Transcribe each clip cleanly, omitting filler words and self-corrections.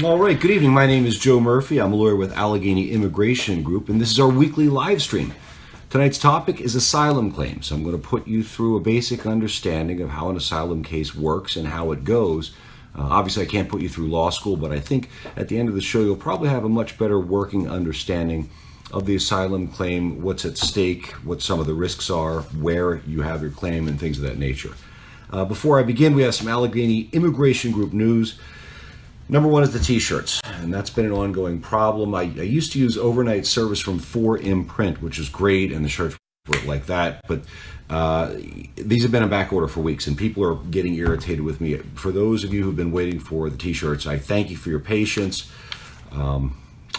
All right, good evening. My name is Joe Murphy. I'm a lawyer with Allegheny Immigration Group, and this is our weekly live stream. Tonight's topic is asylum claims. I'm going to put you through a basic understanding of how an asylum case works and how it goes. Obviously, I can't put you through law school, but I think at the end of the show, you'll probably have a much better working understanding of the asylum claim, what's at stake, what some of the risks are, where you have your claim, and things of that nature. Before I begin, we have some Allegheny Immigration Group news. Number one is the t-shirts, and that's been an ongoing problem. I used to use overnight service from 4 Imprint, which is great, and the shirts were like that, but these have been in back order for weeks, and people are getting irritated with me. For those of you who've been waiting for the t-shirts, I thank you for your patience.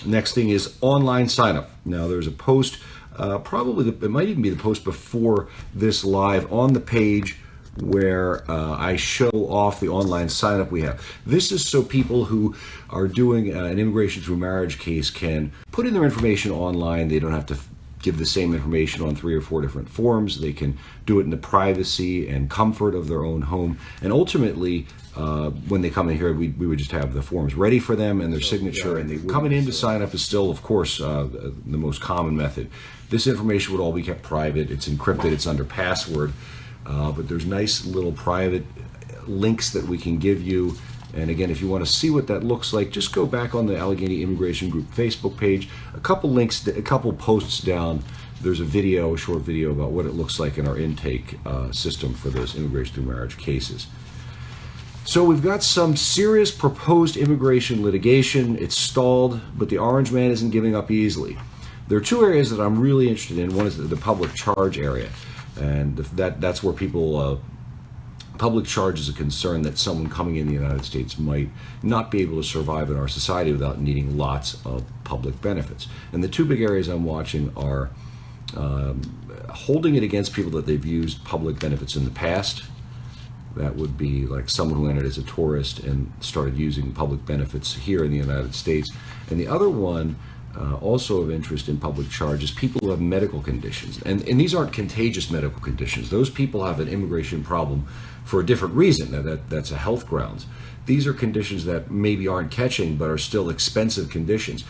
Next thing is online sign-up. Now, there's a post, it might even be the post before this live on the page where I show off the online sign-up we have. This is so people who are doing an immigration through marriage case can put in their information online. They don't have to give the same information on 3 or 4 different forms. They can do it in the privacy and comfort of their own home. And ultimately, when they come in here, we would just have the forms ready for them and their signature. And they coming in to sign up is still, of course, the most common method. This information would all be kept private. It's encrypted. It's under password. But there's nice little private links that we can give you. And again, if you want to see what that looks like, just go back on the Allegheny Immigration Group Facebook page. A couple links, a couple posts down, there's a short video about what it looks like in our intake system for those immigration through marriage cases. So we've got some serious proposed immigration litigation. It's stalled, but the orange man isn't giving up easily. There are 2 areas that I'm really interested in. One is the public charge area. And that's where public charge is a concern that someone coming in the United States might not be able to survive in our society without needing lots of public benefits. And the 2 big areas I'm watching are holding it against people that they've used public benefits in the past. That would be like someone who entered as a tourist and started using public benefits here in the United States. And the other one, also of interest in public charge, is people who have medical conditions. And these aren't contagious medical conditions. Those people have an immigration problem for a different reason. That's a health grounds. These are conditions that maybe aren't catching but are still expensive conditions.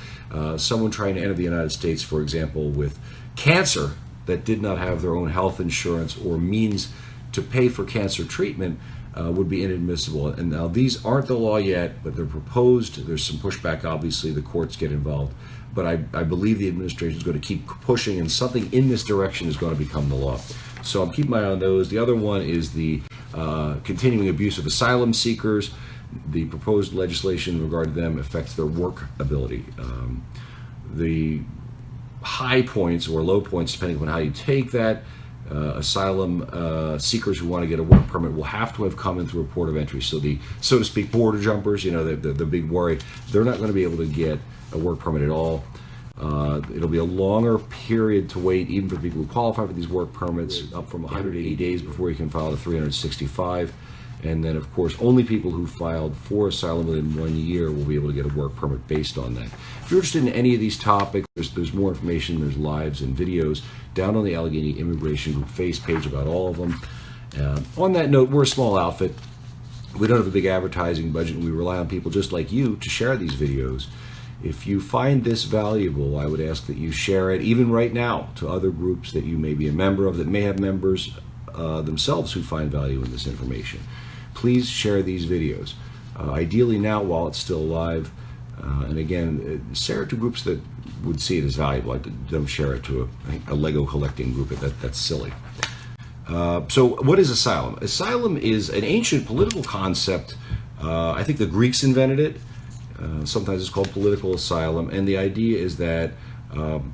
Someone trying to enter the United States, for example, with cancer that did not have their own health insurance or means to pay for cancer treatment would be inadmissible. And now these aren't the law yet, but they're proposed. There's some pushback, obviously. The courts get involved. But I believe the administration is going to keep pushing, and something in this direction is going to become the law. So I'm keeping my eye on those. The other one is the continuing abuse of asylum seekers. The proposed legislation in regard to them affects their work ability. The high points or low points, depending on how you take that, asylum seekers who want to get a work permit will have to have come in through a port of entry. So the, so to speak, border jumpers, the big worry, they're not going to be able to get a work permit at all. It'll be a longer period to wait, even for people who qualify for these work permits, up from 180 days before you can file to 365. And then, of course, only people who filed for asylum within 1 year will be able to get a work permit based on that. If you're interested in any of these topics, there's more information, there's lives and videos down on the Allegheny Immigration Group face page about all of them. On that note, we're a small outfit. We don't have a big advertising budget, and we rely on people just like you to share these videos. If you find this valuable, I would ask that you share it, even right now, to other groups that you may be a member of that may have members themselves who find value in this information. Please share these videos. Ideally now, while it's still live, and again, share it to groups that would see it as valuable. Don't share it to a Lego collecting group. That's silly. So what is asylum? Asylum is an ancient political concept. I think the Greeks invented it. Sometimes it's called political asylum, and the idea is that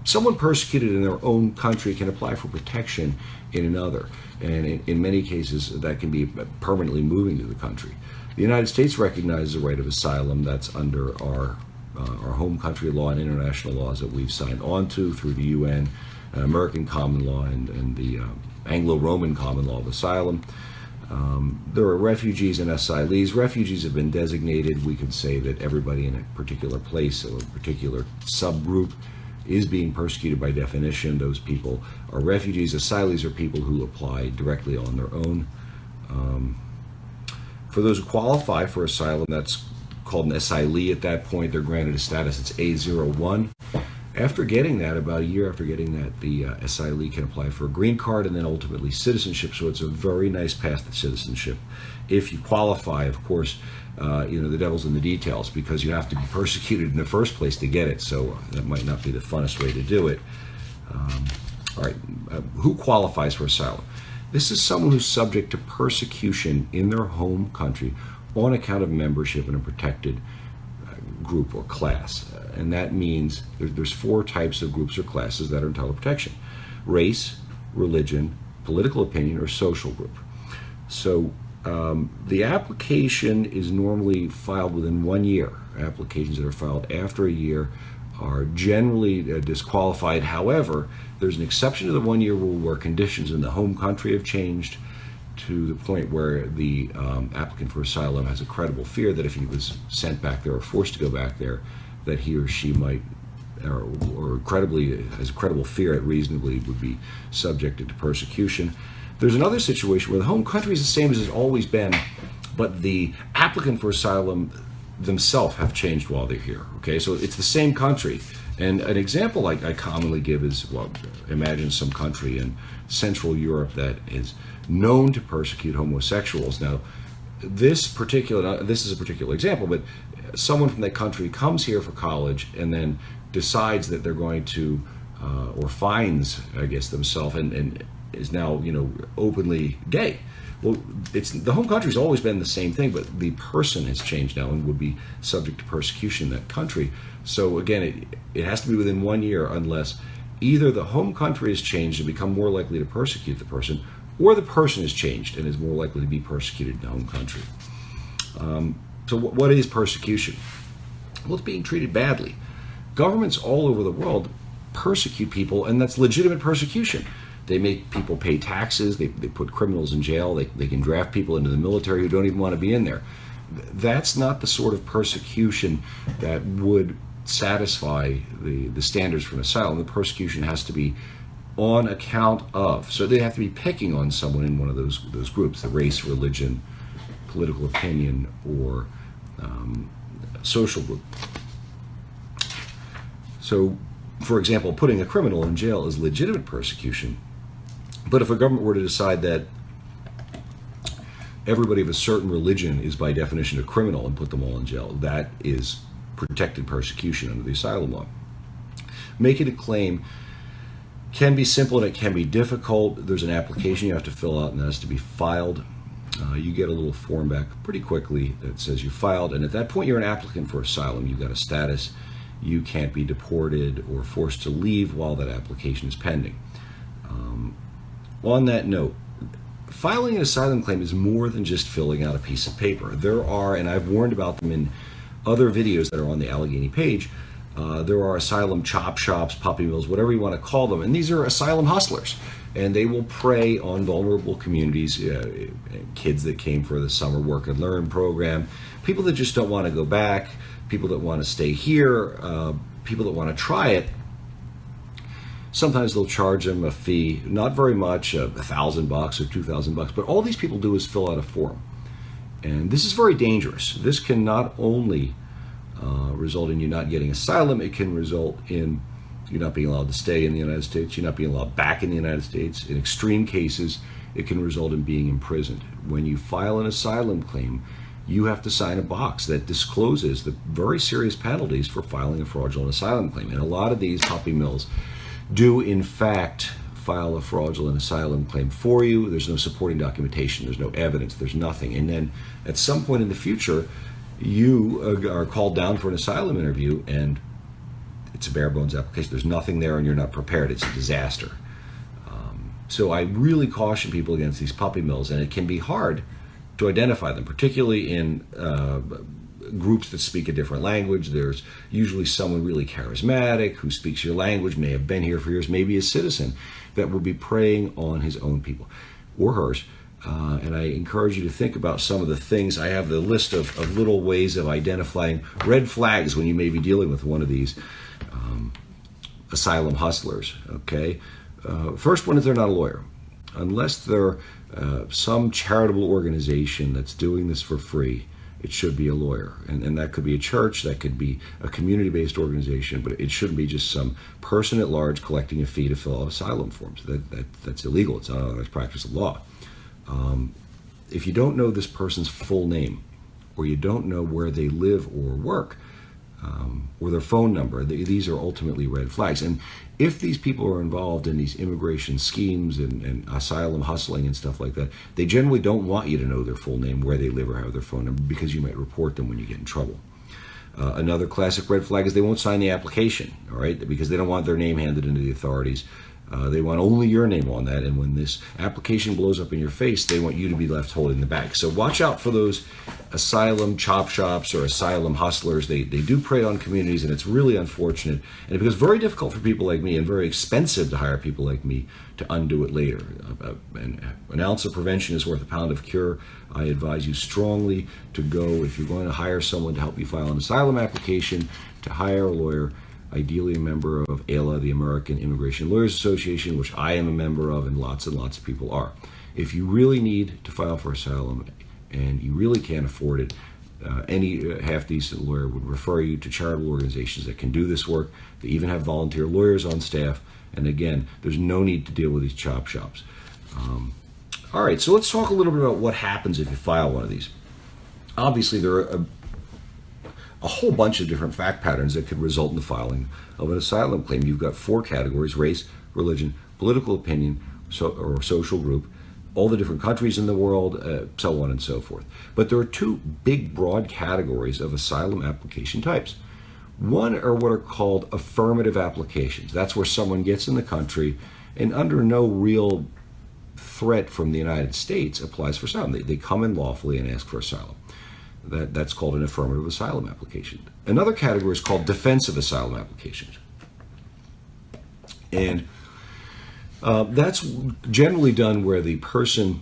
someone persecuted in their own country can apply for protection in another, and in many cases that can be permanently moving to the country. The United States recognizes the right of asylum. That's under our home country law and international laws that we've signed on to through the UN, American common law, and the Anglo-Roman common law of asylum. There are refugees and asylees. Refugees have been designated. We can say that everybody in a particular place or a particular subgroup is being persecuted by definition. Those people are refugees. Asylees are people who apply directly on their own. For those who qualify for asylum, that's called an asylee at that point. They're granted a status, it's A01. After getting that, about a year after getting that, the asylee can apply for a green card and then ultimately citizenship. So it's a very nice path to citizenship. If you qualify, of course, the devil's in the details, because you have to be persecuted in the first place to get it. So that might not be the funnest way to do it. All right, who qualifies for asylum? This is someone who's subject to persecution in their home country on account of membership in a protected group or class. And that means there's 4 types of groups or classes that are entitled to protection: race, religion, political opinion, or social group. So the application is normally filed within 1 year. Applications that are filed after a year are generally disqualified. However, there's an exception to the 1 year rule where conditions in the home country have changed to the point where the applicant for asylum has a credible fear that if he was sent back there or forced to go back there, that he or she might, or credibly has a credible fear it reasonably would be subjected to persecution. There's another situation where the home country is the same as it's always been, but the applicant for asylum themselves have changed while they're here. Okay, so it's the same country. And an example I commonly give is, well, imagine some country in Central Europe that is known to persecute homosexuals. Now, this is a particular example, but someone from that country comes here for college and then decides that they're going to, or finds, I guess, themselves and is now, openly gay. Well, the home country's always been the same thing, but the person has changed now and would be subject to persecution in that country. So again, it has to be within 1 year, unless either the home country has changed and become more likely to persecute the person, or the person has changed and is more likely to be persecuted in the home country. So what is persecution? Well, it's being treated badly. Governments all over the world persecute people, and that's legitimate persecution. They make people pay taxes, they put criminals in jail, they can draft people into the military who don't even want to be in there. That's not the sort of persecution that would satisfy the standards for an asylum. The persecution has to be on account of, so they have to be picking on someone in one of those groups, the race, religion, political opinion, or social group. So, for example, putting a criminal in jail is legitimate persecution. But if a government were to decide that everybody of a certain religion is by definition a criminal and put them all in jail, that is protected persecution under the asylum law. Making a claim can be simple and it can be difficult. There's an application you have to fill out and that has to be filed. You get a little form back pretty quickly that says you filed, and at that point you're an applicant for asylum. You've got a status. You can't be deported or forced to leave while that application is pending. On that note, filing an asylum claim is more than just filling out a piece of paper. There are, and I've warned about them in other videos that are on the Allegheny page, there are asylum chop shops, puppy mills, whatever you want to call them, and these are asylum hustlers. And they will prey on vulnerable communities, kids that came for the summer work and learn program, people that just don't want to go back, people that want to stay here, people that want to try it. Sometimes they'll charge them a fee, not very much, $1,000 or $2,000, but all these people do is fill out a form. And this is very dangerous. This can not only result in you not getting asylum, it can result in you not being allowed to stay in the United States, you not being allowed back in the United States. In extreme cases, it can result in being imprisoned. When you file an asylum claim, you have to sign a box that discloses the very serious penalties for filing a fraudulent asylum claim. And a lot of these puppy mills do in fact file a fraudulent asylum claim for you. There's no supporting documentation, there's no evidence, there's nothing. And then at some point in the future, you are called down for an asylum interview and it's a bare bones application. There's nothing there and you're not prepared. It's a disaster. So I really caution people against these puppy mills, and it can be hard to identify them, particularly in groups that speak a different language. There's usually someone really charismatic who speaks your language, may have been here for years, maybe a citizen, that will be preying on his own people or hers. And I encourage you to think about some of the things. I have the list of little ways of identifying red flags when you may be dealing with one of these asylum hustlers, okay? First one is they're not a lawyer. Unless they're some charitable organization that's doing this for free, it should be a lawyer. And that could be a church, that could be a community-based organization, but it shouldn't be just some person at large collecting a fee to fill out asylum forms. That's illegal. It's not a practice of law. If you don't know this person's full name, or you don't know where they live or work, or their phone number, these are ultimately red flags. And if these people are involved in these immigration schemes and asylum hustling and stuff like that, they generally don't want you to know their full name, where they live, or have their phone number, because you might report them when you get in trouble. Another classic red flag is they won't sign the application, all right, because they don't want their name handed into the authorities. They want only your name on that, and when this application blows up in your face, they want you to be left holding the bag. So watch out for those asylum chop shops or asylum hustlers. They do prey on communities, and it's really unfortunate. And it becomes very difficult for people like me, and very expensive to hire people like me to undo it later. An ounce of prevention is worth a pound of cure. I advise you strongly to go, if you're going to hire someone to help you file an asylum application, to hire a lawyer, ideally a member of AILA, the American Immigration Lawyers Association, which I am a member of, and lots of people are. If you really need to file for asylum and you really can't afford it, any half-decent lawyer would refer you to charitable organizations that can do this work. They even have volunteer lawyers on staff. And again, there's no need to deal with these chop shops. All right, so let's talk a little bit about what happens if you file one of these. Obviously, there are a whole bunch of different fact patterns that could result in the filing of an asylum claim. You've got 4 categories: race, religion, political opinion, or social group, all the different countries in the world, so on and so forth. But there are 2 big, broad categories of asylum application types. One are what are called affirmative applications. That's where someone gets in the country and under no real threat from the United States applies for asylum. They come in lawfully and ask for asylum. That's called an affirmative asylum application. Another category is called defensive asylum applications. And that's generally done where the person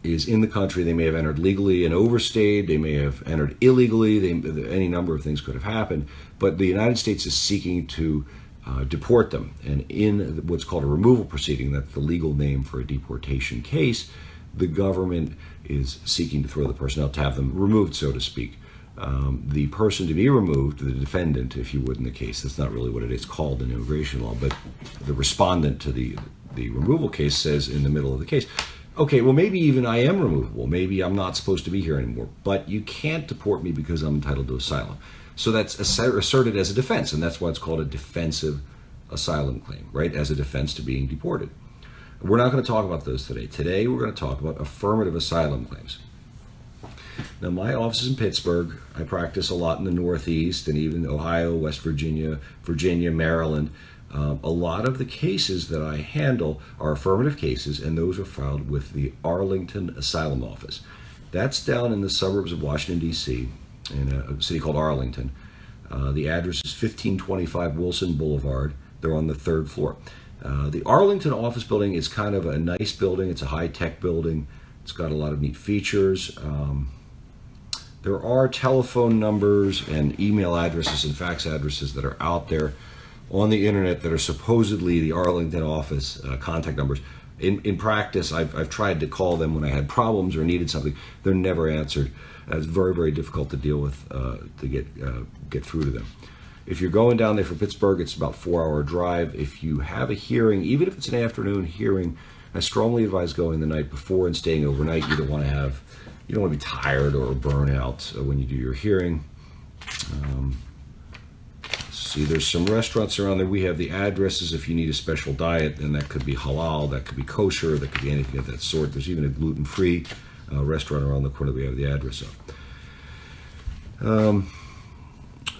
is in the country. They may have entered legally and overstayed. They may have entered illegally. Any number of things could have happened. But the United States is seeking to deport them. And in what's called a removal proceeding, that's the legal name for a deportation case, the government is seeking to throw the person out, to have them removed, so to speak. The person to be removed, the defendant, if you would, in the case, that's not really what it is called in immigration law, but the respondent to the removal case says in the middle of the case, okay, well, maybe even I am removable. Maybe I'm not supposed to be here anymore, but you can't deport me because I'm entitled to asylum. So that's asserted as a defense, and that's why it's called a defensive asylum claim, right, as a defense to being deported. We're not going to talk about those today. Today, we're going to talk about affirmative asylum claims. Now, my office is in Pittsburgh. I practice a lot in the Northeast and even Ohio, West Virginia, Maryland. A lot of the cases that I handle are affirmative cases, and those are filed with the Arlington Asylum Office. That's down in the suburbs of Washington, D.C., in a city called Arlington. The address is 1525 Wilson Boulevard. They're on the 3rd floor. The Arlington office building is kind of a nice building. It's a high-tech building. It's got a lot of neat features. There are telephone numbers and email addresses and fax addresses that are out there on the internet that are supposedly the Arlington office contact numbers. In practice, I've tried to call them when I had problems or needed something. They're never answered. It's very, very difficult to deal with, to get through to them. If you're going down there for Pittsburgh, it's about a 4-hour drive. If you have a hearing, even if it's an afternoon hearing, I strongly advise going the night before and staying overnight. You don't want to be tired or burn out when you do your hearing. See, there's some restaurants around there. We have the addresses if you need a special diet, and that could be halal, that could be kosher, that could be anything of that sort. There's even a gluten-free restaurant around the corner that we have the address of.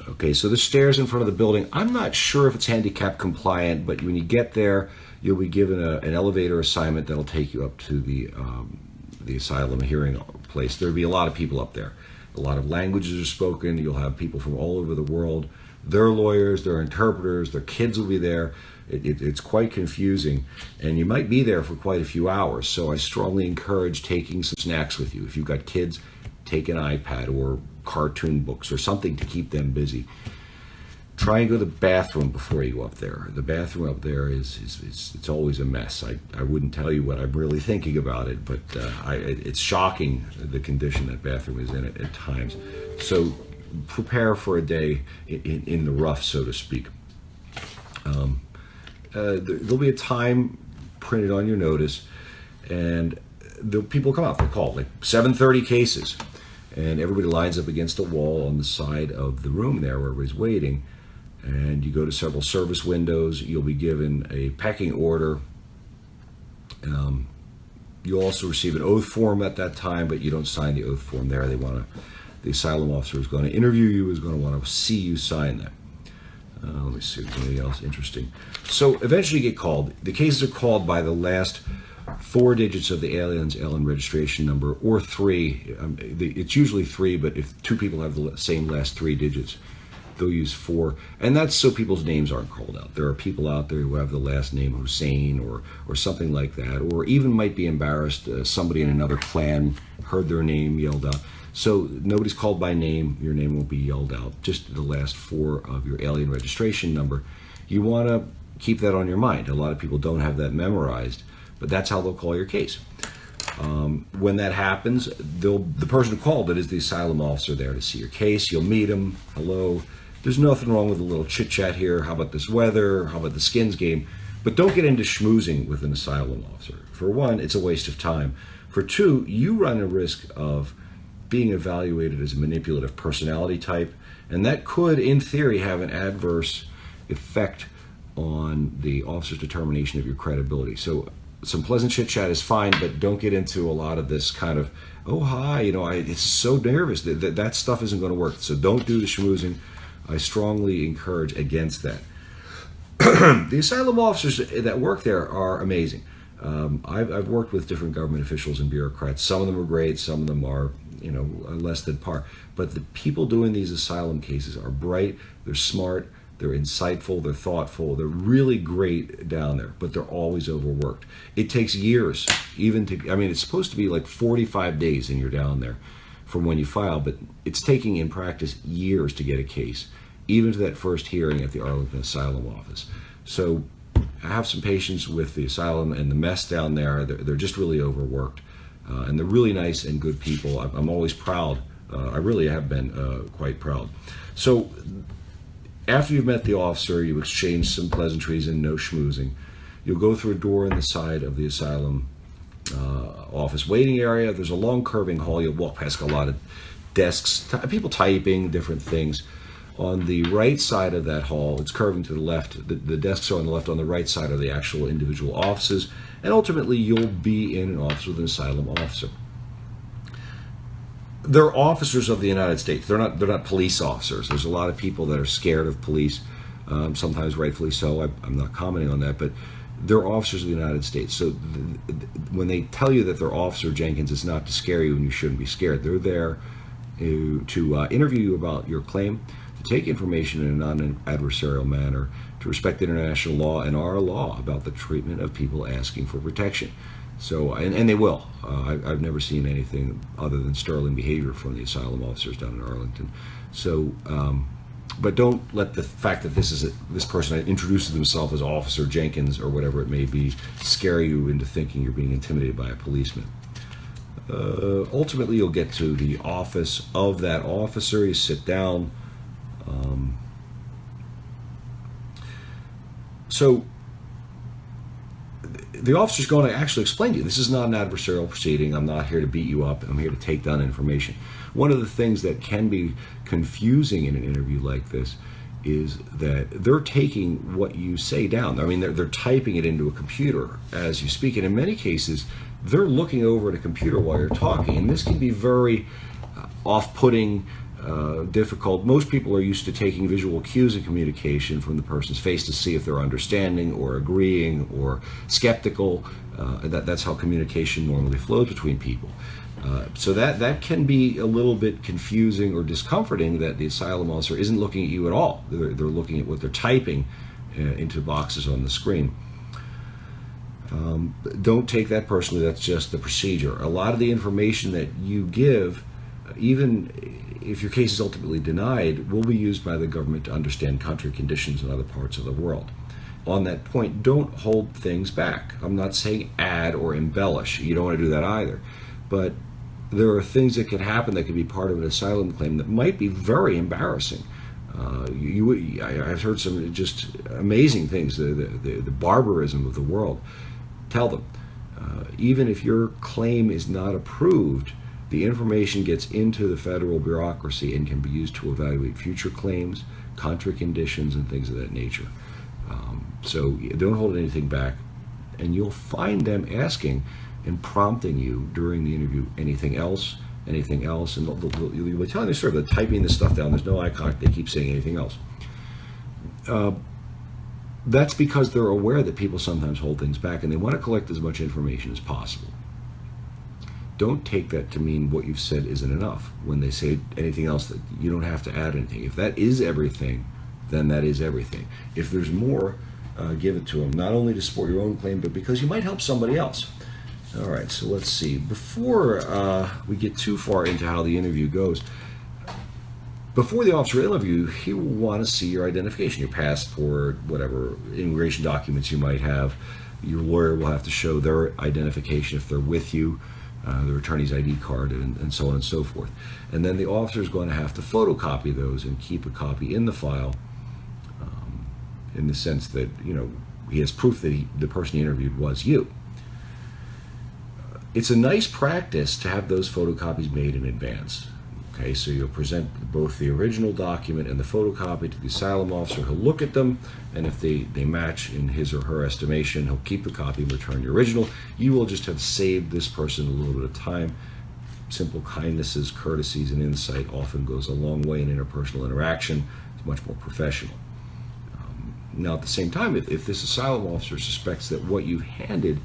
Okay, so the stairs in front of the building, I'm not sure if it's handicap compliant, but when you get there, you'll be given an elevator assignment that'll take you up to the asylum hearing place. There'll be a lot of people up there. A lot of languages are spoken. You'll have people from all over the world. Their lawyers, their interpreters, their kids will be there. It's quite confusing, and you might be there for quite a few hours. So I strongly encourage taking some snacks with you. If you've got kids, take an iPad or cartoon books or something to keep them busy. try and go to the bathroom before you go up there. The bathroom up there it's always a mess. I wouldn't tell you what I'm really thinking about it, but it's shocking the condition that bathroom is in at times. So prepare for a day in the rough, so to speak. There'll be a time printed on your notice, and the people come out. They call like 7:30 cases, and everybody lines up against a wall on the side of the room there where everybody's waiting. And you go to several service windows. You'll be given a pecking order. You'll also receive an oath form at that time, but you don't sign the oath form there. The asylum officer is going to interview you, is going to want to see you sign that. Let me see if there's anything else interesting. So eventually you get called. The cases are called by the last 4 digits of the alien's alien registration number, or 3. It's usually 3, but if 2 people have the same last 3 digits, they'll use 4. And that's so people's names aren't called out. There are people out there who have the last name Hussein or something like that, or even might be embarrassed. Somebody in another clan heard their name yelled out. So nobody's called by name. Your name won't be yelled out. Just the last 4 of your alien registration number. You want to keep that on your mind. A lot of people don't have that memorized, but that's how they'll call your case. When that happens, the person who called it is the asylum officer there to see your case. You'll meet him. Hello. There's nothing wrong with a little chit chat here. How about this weather? How about the skins game? But don't get into schmoozing with an asylum officer. For one, it's a waste of time. For two, you run a risk of being evaluated as a manipulative personality type, and that could, in theory, have an adverse effect on the officer's determination of your credibility. So some pleasant chit chat is fine, but don't get into a lot of this kind of, oh, hi, it's so nervous. That stuff isn't going to work. So don't do the schmoozing. I strongly encourage against that. The asylum officers that work there are amazing. I've worked with different government officials and bureaucrats. Some of them are great. Some of them are, less than par. But the people doing these asylum cases are bright. They're smart. They're insightful. They're thoughtful. They're really great down there, but they're always overworked. It takes years, it's supposed to be like 45 days and you're down there from when you file, but it's taking in practice years to get a case, even to that first hearing at the Arlington Asylum Office. So have some patience with the asylum and the mess down there. They're just really overworked. And they're really nice and good people. I'm always proud. I really have been quite proud. So after you've met the officer, you exchange some pleasantries and no schmoozing. You'll go through a door in the side of the asylum office waiting area. There's a long curving hall. You'll walk past a lot of desks, people typing, different things. On the right side of that hall, it's curving to the left. The desks are on the left. On the right side are the actual individual offices. And ultimately, you'll be in an office with an asylum officer. They're officers of the United States. They're not police officers. There's a lot of people that are scared of police, sometimes rightfully so. I'm not commenting on that, but they're officers of the United States. So when they tell you that they're Officer Jenkins, it's not to scare you, and you shouldn't be scared. They're there to interview you about your claim, to take information in a non-adversarial manner, to respect international law and our law about the treatment of people asking for protection. So, and they will. I've never seen anything other than sterling behavior from the asylum officers down in Arlington. So, but don't let the fact that this person introduces themselves as Officer Jenkins or whatever it may be scare you into thinking you're being intimidated by a policeman. Ultimately, you'll get to the office of that officer. You sit down. So the officer's going to actually explain to you, this is not an adversarial proceeding. I'm not here to beat you up. I'm here to take down information. One of the things that can be confusing in an interview like this is that they're taking what you say down. I mean, they're typing it into a computer as you speak. And in many cases, they're looking over at a computer while you're talking. And this can be very off-putting, difficult. Most people are used to taking visual cues in communication from the person's face to see if they're understanding or agreeing or skeptical. That's how communication normally flows between people. So that can be a little bit confusing or discomforting that the asylum officer isn't looking at you at all. They're looking at what they're typing into boxes on the screen. Don't take that personally. That's just the procedure. A lot of the information that you give even if your case is ultimately denied, will be used by the government to understand country conditions in other parts of the world. On that point, don't hold things back. I'm not saying add or embellish. You don't want to do that either. But there are things that can happen that can be part of an asylum claim that might be very embarrassing. I've heard some just amazing things, the barbarism of the world. Tell them, even if your claim is not approved, the information gets into the federal bureaucracy and can be used to evaluate future claims, country conditions, and things of that nature. So don't hold anything back, and you'll find them asking and prompting you during the interview, anything else, and you'll be telling the story, but typing this stuff down, there's no eye contact, they keep saying anything else. That's because they're aware that people sometimes hold things back, and they want to collect as much information as possible. Don't take that to mean what you've said isn't enough. When they say anything else, that you don't have to add anything. If that is everything, then that is everything. If there's more, give it to them, not only to support your own claim, but because you might help somebody else. All right, so let's see. Before we get too far into how the interview goes, before the officer will interview, he will want to see your identification, your passport, whatever immigration documents you might have. Your lawyer will have to show their identification if they're with you, their attorney's ID card, and so on and so forth. And then the officer is going to have to photocopy those and keep a copy in the file, in the sense that, he has proof that the person he interviewed was you. It's a nice practice to have those photocopies made in advance. Okay, so you'll present both the original document and the photocopy to the asylum officer. He'll look at them, and if they match in his or her estimation, he'll keep the copy and return the original. You will just have saved this person a little bit of time. Simple kindnesses, courtesies, and insight often goes a long way in interpersonal interaction. It's much more professional. Now, at the same time, if this asylum officer suspects that what you handed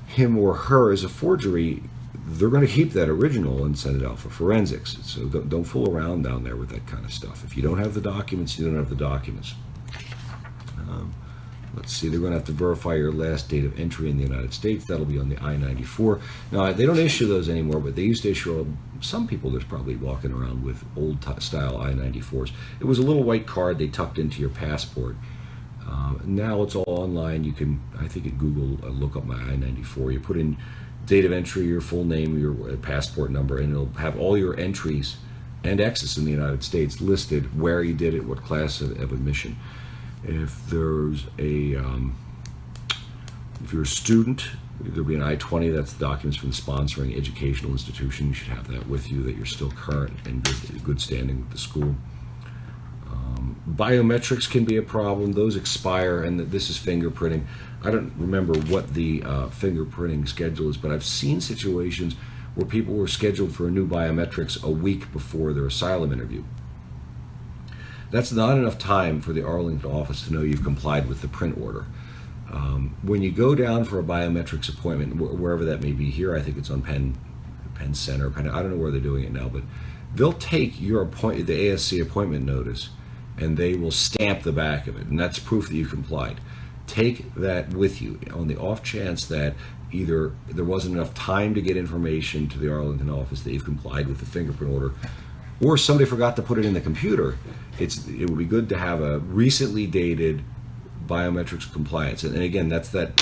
him or her is a forgery, they're going to keep that original and send it out for forensics. So don't fool around down there with that kind of stuff. If you don't have the documents, you don't have the documents. Let's see, they're going to have to verify your last date of entry in the United States. That'll be on the I-94. Now, they don't issue those anymore, but they used to issue, some people there's probably walking around with old-style I-94s. It was a little white card they tucked into your passport. Now it's all online. You can, I think at Google, look up my I-94. You put in date of entry, your full name, your passport number, and it'll have all your entries and exits in the United States listed, where you did it, what class of admission. If there's a, if you're a student, there'll be an I-20. That's the documents from the sponsoring educational institution. You should have that with you, that you're still current and good standing with the school. Biometrics can be a problem. Those expire, and this is fingerprinting. I don't remember what the fingerprinting schedule is, but I've seen situations where people were scheduled for a new biometrics a week before their asylum interview. That's not enough time for the Arlington office to know you've complied with the print order. When you go down for a biometrics appointment, wherever that may be, here I think it's on Penn Center, I don't know where they're doing it now, but they'll take your the ASC appointment notice, and they will stamp the back of it, and that's proof that you complied. Take that with you on the off chance that either there wasn't enough time to get information to the Arlington office that you've complied with the fingerprint order, or somebody forgot to put it in the computer. It would be good to have a recently dated biometrics compliance, and again, that's that.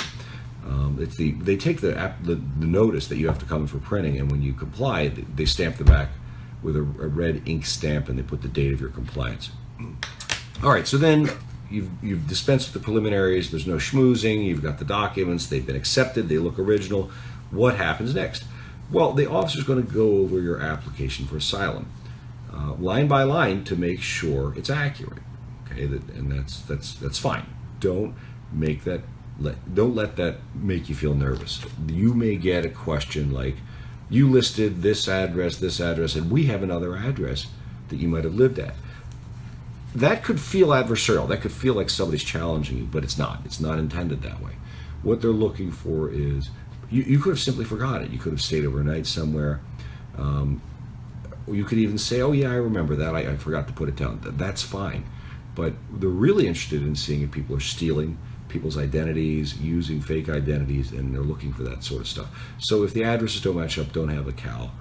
They take the notice that you have to come in for printing, and when you comply, they stamp the back with a red ink stamp, and they put the date of your compliance. All right, so then you've dispensed with the preliminaries. There's no schmoozing. You've got the documents. They've been accepted. They look original. What happens next? Well, the officer's going to go over your application for asylum, line by line, to make sure it's accurate. Okay, and that's fine. Don't let that make you feel nervous. You may get a question like, you listed this address, and we have another address that you might have lived at. That could feel adversarial. That could feel like somebody's challenging you, but it's not. It's not intended that way. What they're looking for is, you could have simply forgot it. You could have stayed overnight somewhere. Or you could even say, oh yeah, I remember that. I forgot to put it down. That's fine. But they're really interested in seeing if people are stealing people's identities, using fake identities, and they're looking for that sort of stuff. So if the addresses don't match up, don't have a cow.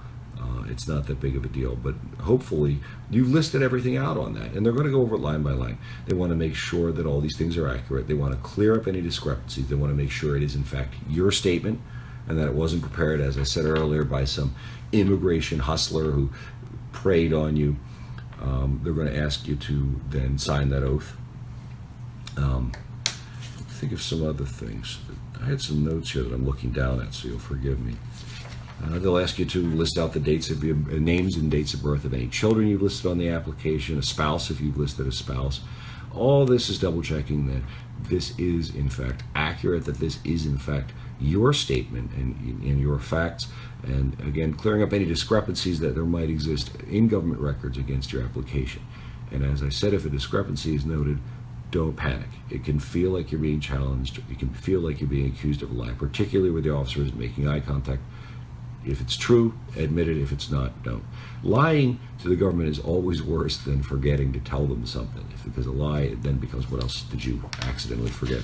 It's not that big of a deal, but hopefully you've listed everything out on that, and they're going to go over it line by line. They want to make sure that all these things are accurate. They want to clear up any discrepancies. They want to make sure it is in fact your statement and that it wasn't prepared, as I said earlier, by some immigration hustler who preyed on you. They're going to ask you to then sign that oath. Think of some other things. I had some notes here that I'm looking down at, so you'll forgive me. They'll ask you to list out the dates of your names and dates of birth of any children you've listed on the application, a spouse if you've listed a spouse. All this is double checking that this is in fact accurate, that this is in fact your statement and your facts, and again clearing up any discrepancies that there might exist in government records against your application. And as I said, if a discrepancy is noted, don't panic. It can feel like you're being challenged. It can feel like you're being accused of a lie, particularly with the officers making eye contact. If it's true, admit it. If it's not, don't. Lying to the government is always worse than forgetting to tell them something, because a lie then becomes, what else did you accidentally forget?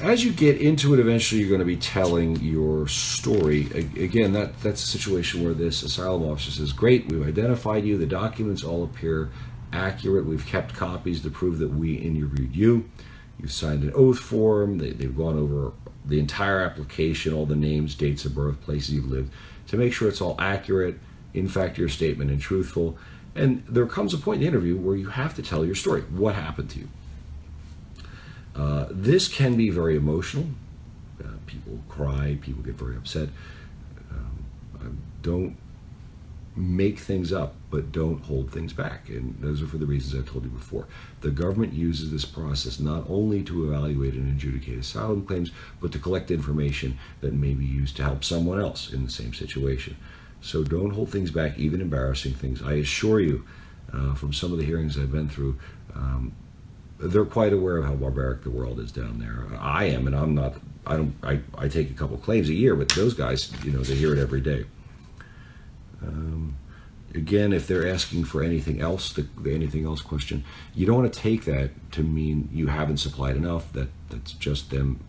As you get into it, eventually you're going to be telling your story. Again, that's a situation where this asylum officer says, great, we've identified you, the documents all appear accurate, we've kept copies to prove that we interviewed you. You've signed an oath form. They've gone over the entire application, all the names, dates of birth, places you've lived, to make sure it's all accurate, in fact, your statement, and truthful. And there comes a point in the interview where you have to tell your story. What happened to you? This can be very emotional. People cry. People get very upset. Don't make things up, but don't hold things back. And those are for the reasons I told you before. The government uses this process not only to evaluate and adjudicate asylum claims, but to collect information that may be used to help someone else in the same situation. So don't hold things back, even embarrassing things. I assure you, from some of the hearings I've been through, they're quite aware of how barbaric the world is down there. I am, and I'm not. I take a couple claims a year, but those guys, they hear it every day. Again, if they're asking for anything else, the anything else question, you don't want to take that to mean you haven't supplied enough. That's just them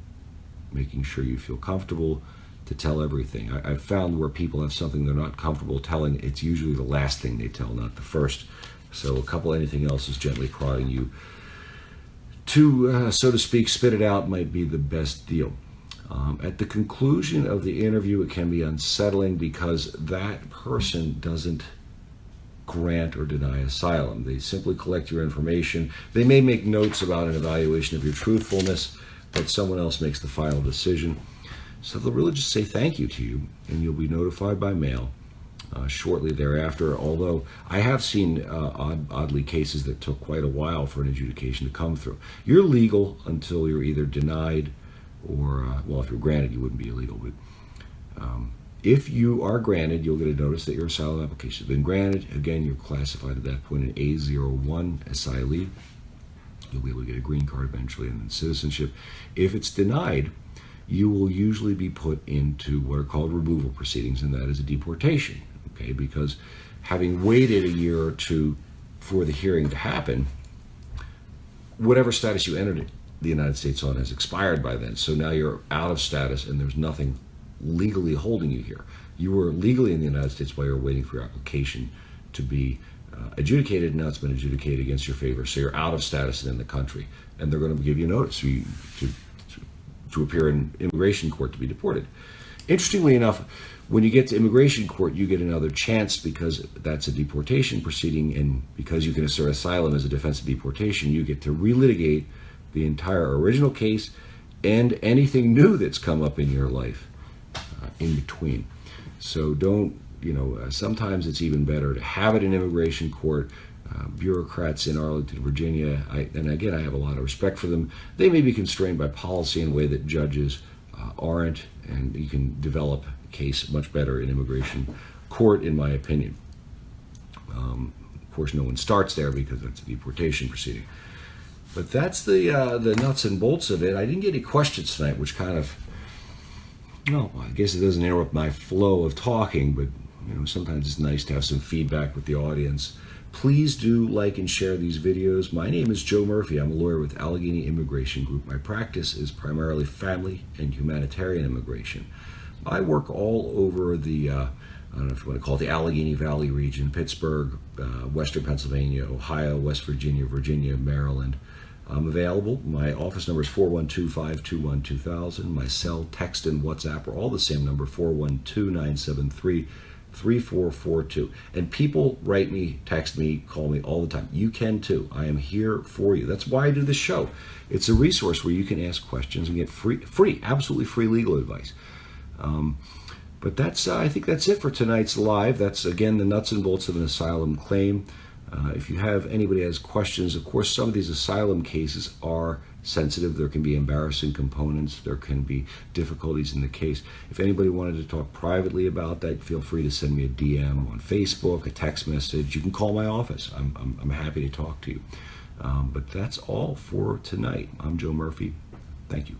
making sure you feel comfortable to tell everything. I've found where people have something they're not comfortable telling, it's usually the last thing they tell, not the first. So a couple anything else is gently prodding you to, so to speak, spit it out might be the best deal. At the conclusion of the interview, it can be unsettling because that person doesn't grant or deny asylum. They simply collect your information. They may make notes about an evaluation of your truthfulness, but someone else makes the final decision. So they'll really just say thank you to you, and you'll be notified by mail shortly thereafter. Although I have seen oddly cases that took quite a while for an adjudication to come through. You're legal until you're either denied or, well, if you're granted, you wouldn't be illegal. But if you are granted, you'll get a notice that your asylum application has been granted. Again, you're classified at that point in A01 asylee. You'll be able to get a green card eventually and then citizenship. If it's denied, you will usually be put into what are called removal proceedings, and that is a deportation. Okay, because having waited a year or two for the hearing to happen, whatever status you entered the United States on has expired by then. So now you're out of status and there's nothing legally holding you here. You were legally in the United States while you were waiting for your application to be adjudicated. Now it's been adjudicated against your favor. So you're out of status and in the country. And they're going to give you notice to appear in immigration court to be deported. Interestingly enough, when you get to immigration court, you get another chance because that's a deportation proceeding, and because you can assert asylum as a defense of deportation, you get to relitigate the entire original case and anything new that's come up in your life in between. So don't, sometimes it's even better to have it in immigration court. Bureaucrats in Arlington, Virginia, and again, I have a lot of respect for them. They may be constrained by policy in a way that judges aren't, and you can develop a case much better in immigration court, in my opinion. Of course, no one starts there because that's a deportation proceeding. But that's the nuts and bolts of it. I didn't get any questions tonight, which kind of, I guess it doesn't interrupt my flow of talking, but sometimes it's nice to have some feedback with the audience. Please do like and share these videos. My name is Joe Murphy. I'm a lawyer with Allegheny Immigration Group. My practice is primarily family and humanitarian immigration. I work all over the, I don't know if you want to call it the Allegheny Valley region, Pittsburgh, Western Pennsylvania, Ohio, West Virginia, Virginia, Maryland. I'm available. My office number is 412-521-2000. My cell, text, and WhatsApp are all the same number, 412-973-3442. And people write me, text me, call me all the time. You can too. I am here for you. That's why I do this show. It's a resource where you can ask questions and get free, absolutely free legal advice. But that's, I think that's it for tonight's live. That's, again, the nuts and bolts of an asylum claim. If you have anybody has questions, of course, some of these asylum cases are sensitive. There can be embarrassing components. There can be difficulties in the case. If anybody wanted to talk privately about that, feel free to send me a DM on Facebook, a text message. You can call my office. I'm happy to talk to you. But that's all for tonight. I'm Joe Murphy. Thank you.